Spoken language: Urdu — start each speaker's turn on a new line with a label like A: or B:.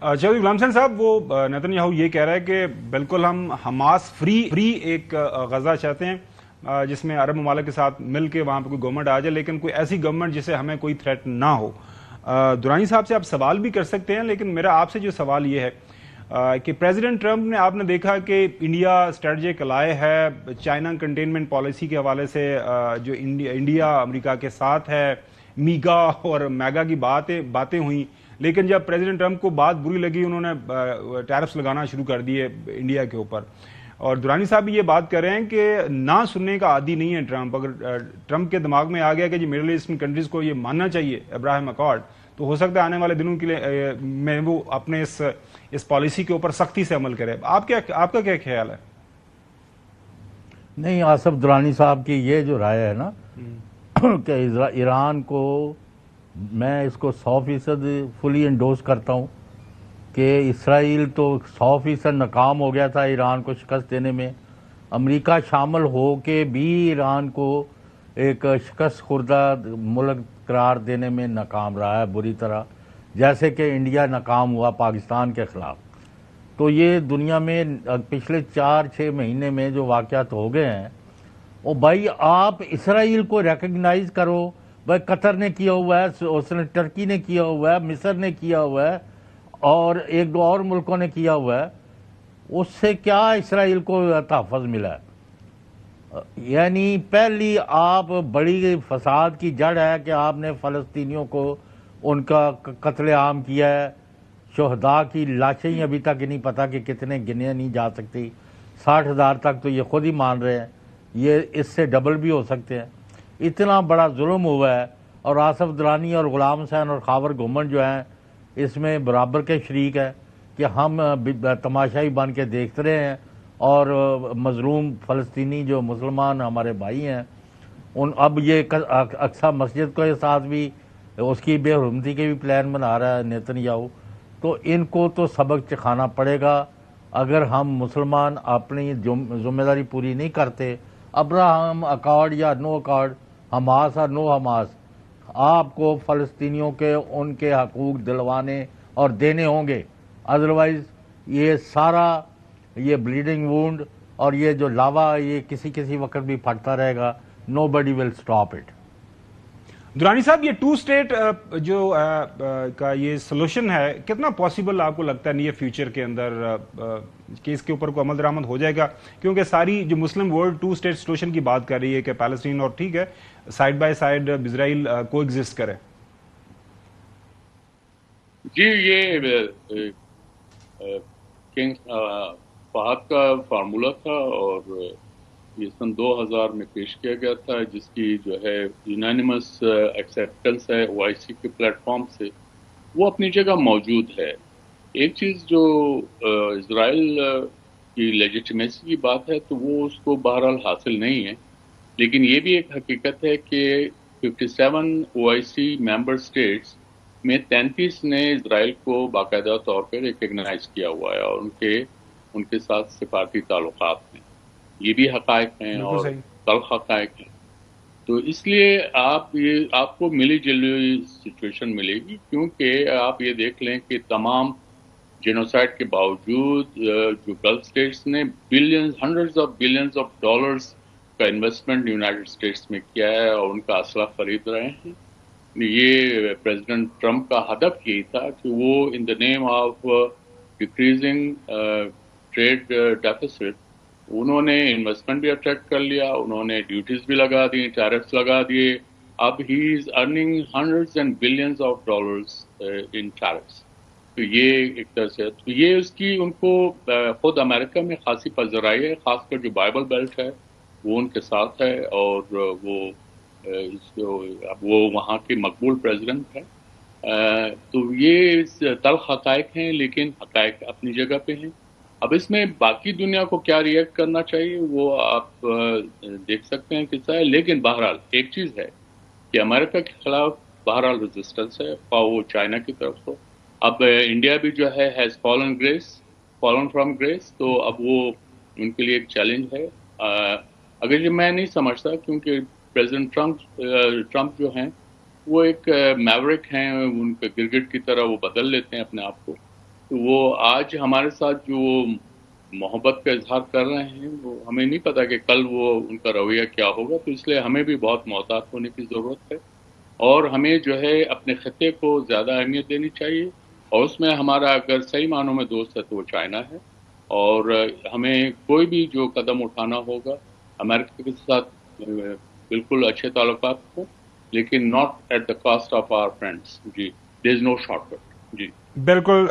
A: چودھری غلام حسین صاحب، وہ نیتن یاہو یہ کہہ رہا ہے کہ بالکل ہم حماس فری ایک غزہ چاہتے ہیں جس میں عرب ممالک کے ساتھ مل کے وہاں پہ کوئی گورنمنٹ آ جائے، لیکن کوئی ایسی گورنمنٹ جسے ہمیں کوئی تھریٹ نہ ہو۔ درانی صاحب سے آپ سوال بھی کر سکتے ہیں، لیکن میرا آپ سے جو سوال یہ ہے کہ پریزیڈنٹ ٹرمپ نے، آپ نے دیکھا کہ انڈیا اسٹریٹجک الائے ہے چائنا کنٹینمنٹ پالیسی کے حوالے سے، جو انڈیا امریکہ کے ساتھ ہے، میگا اور میگا کی باتیں ہوئیں، لیکن جب پریزیڈنٹ ٹرمپ کو بات بری لگی انہوں نے ٹیرفز لگانا شروع کر دیے انڈیا کے اوپر۔ اور درانی صاحب بھی یہ بات کر رہے ہیں کہ نہ سننے کا عادی نہیں ہے ٹرمپ۔ اگر ٹرمپ کے دماغ میں آ گیا کہ جی مڈل ایسٹرن کنٹریز کو یہ ماننا چاہیے ابراہیم اکارڈ، تو ہو سکتا ہے آنے والے دنوں کے لیے میں وہ اپنے اس پالیسی کے اوپر سختی سے عمل کرے۔ آپ کا کیا خیال ہے؟
B: نہیں، آصف درانی صاحب کی یہ جو رائے ہے نا کہ ایران کو، میں اس کو 100% فلی انڈوز کرتا ہوں کہ اسرائیل تو 100% ناکام ہو گیا تھا ایران کو شکست دینے میں، امریکہ شامل ہو کے بھی ایران کو ایک شکست خوردہ ملک قرار دینے میں ناکام رہا ہے بری طرح، جیسے کہ انڈیا ناکام ہوا پاکستان کے خلاف۔ تو یہ دنیا میں پچھلے 4-6 مہینے میں جو واقعات ہو گئے ہیں، وہ بھائی آپ اسرائیل کو ریکگنائز کرو۔ بھائی قطر نے کیا ہوا ہے، اس نے ٹرکی نے کیا ہوا ہے، مصر نے کیا ہوا ہے، اور ایک دو اور ملکوں نے کیا ہوا ہے، اس سے کیا اسرائیل کو تحفظ ملا ہے؟ یعنی پہلی آپ بڑی فساد کی جڑ ہے کہ آپ نے فلسطینیوں کو ان کا قتل عام کیا ہے، شہداء کی لاشیں ابھی تک نہیں پتہ کہ کتنے گنے نہیں جا سکتی، 60,000 تک تو یہ خود ہی مان رہے ہیں، یہ اس سے ڈبل بھی ہو سکتے ہیں۔ اتنا بڑا ظلم ہوا ہے، اور آصف درانی اور غلام حسین اور خاور گھومنڈ جو ہیں اس میں برابر کے شریک ہے کہ ہم تماشائی بن کے دیکھتے رہے ہیں، اور مظلوم فلسطینی جو مسلمان ہمارے بھائی ہیں اب یہ اقصی مسجد کے ساتھ بھی اس کی بے حرمتی کے بھی پلان بنا رہا ہے نیتن یاہو۔ تو ان کو تو سبق چکھانا پڑے گا اگر ہم مسلمان اپنی ذمہ داری پوری نہیں کرتے۔ ابراہم اکارڈ یا نو اکارڈ، حماس اور نو حماس، آپ کو فلسطینیوں کے ان کے حقوق دلوانے اور دینے ہوں گے، ادروائز یہ سارا یہ بلیڈنگ وونڈ اور یہ جو لاوا یہ کسی وقت بھی پھٹتا رہے گا۔ نو بڈی ول اسٹاپ اٹ۔
A: درانی صاحب، یہ 2 اسٹیٹ جو کا یہ سولوشن ہے، کتنا پاسبل آپ کو لگتا ہے نیئر فیوچر کے اندر کہ اس کے اوپر کوئی عمل درآمد ہو جائے گا؟ کیونکہ ساری جو مسلم ورلڈ 2 اسٹیٹ سولوشن کی بات کر رہی ہے کہ پیلسٹین اور ٹھیک ہے سائڈ بائی سائڈ اسرائیل کو ایگزسٹ کرے۔
C: جی، یہ کنگ فہد کا فارمولہ تھا، اور یہ سن 2000 میں پیش کیا گیا تھا، جس کی جو ہے یونانیمس ایکسیپٹنس ہے OIC کے پلیٹ فارم سے، وہ اپنی جگہ موجود ہے۔ ایک چیز جو اسرائیل کی لیجیٹمیسی کی بات ہے تو وہ اس کو بہرحال حاصل نہیں ہے، لیکن یہ بھی ایک حقیقت ہے کہ 57 OIC ممبر اسٹیٹس میں 33 نے اسرائیل کو باقاعدہ طور پر ریکگنائز کیا ہوا ہے، اور ان کے ساتھ سفارتی تعلقات ہیں۔ یہ بھی حقائق ہیں اور تلخ حقائق ہیں۔ تو اس لیے آپ کو ملی جلی سچویشن ملے گی، کیونکہ آپ یہ دیکھ لیں کہ تمام جینوسائڈ کے باوجود جو گلف اسٹیٹس نے hundreds of billions of dollars کا انویسٹمنٹ یونائٹڈ اسٹیٹس میں کیا ہے اور ان کا اسلحہ خرید رہے ہیں۔ یہ پریزیڈنٹ ٹرمپ کا ہدف یہی تھا کہ وہ in the name of decreasing trade deficit انہوں نے انویسٹمنٹ بھی اٹریکٹ کر لیا، انہوں نے ڈیوٹیز بھی لگا دی، ٹیرفس لگا دیے، اب he is earning hundreds and billions of dollars in tariffs. تو یہ ایک طرح سے تو یہ اس کی ان کو خود امریکہ میں خاصی پذیرائی ہے، خاص کر جو بائبل بیلٹ ہے وہ ان کے ساتھ ہے، اور وہ وہاں کے مقبول پریزیڈنٹ ہیں۔ تو یہ تلخ حقائق ہیں، لیکن حقائق اپنی جگہ پہ ہیں۔ اب اس میں باقی دنیا کو کیا ریئیکٹ کرنا چاہیے وہ آپ دیکھ سکتے ہیں کس طرح ہے، لیکن بہرحال ایک چیز ہے کہ امریکہ کے خلاف بہرحال ریزسٹنس ہے، خواہ وہ چائنا کی طرف ہو۔ اب انڈیا بھی جو ہے ہیز فالن فرام گریس، تو اب وہ ان کے لیے ایک چیلنج ہے۔ اگر یہ میں نہیں سمجھتا، کیونکہ پریزیڈنٹ ٹرمپ جو ہیں وہ ایک میورک ہیں، ان کے گرگٹ کی طرح وہ بدل لیتے ہیں اپنے آپ کو، تو وہ آج ہمارے ساتھ جو محبت کا اظہار کر رہے ہیں وہ ہمیں نہیں پتا کہ کل وہ ان کا رویہ کیا ہوگا، تو اس لیے ہمیں بھی بہت محتاط ہونے کی ضرورت ہے، اور ہمیں جو ہے اپنے خطے کو زیادہ اہمیت دینی چاہیے، اور اس میں ہمارا اگر صحیح معنوں میں دوست ہے تو وہ چائنا ہے، اور ہمیں کوئی بھی جو قدم اٹھانا ہوگا امریکہ کے ساتھ بالکل اچھے تعلقات ہوں، لیکن not at the cost of our friends. جی، there is no shortcut. جی
A: بالکل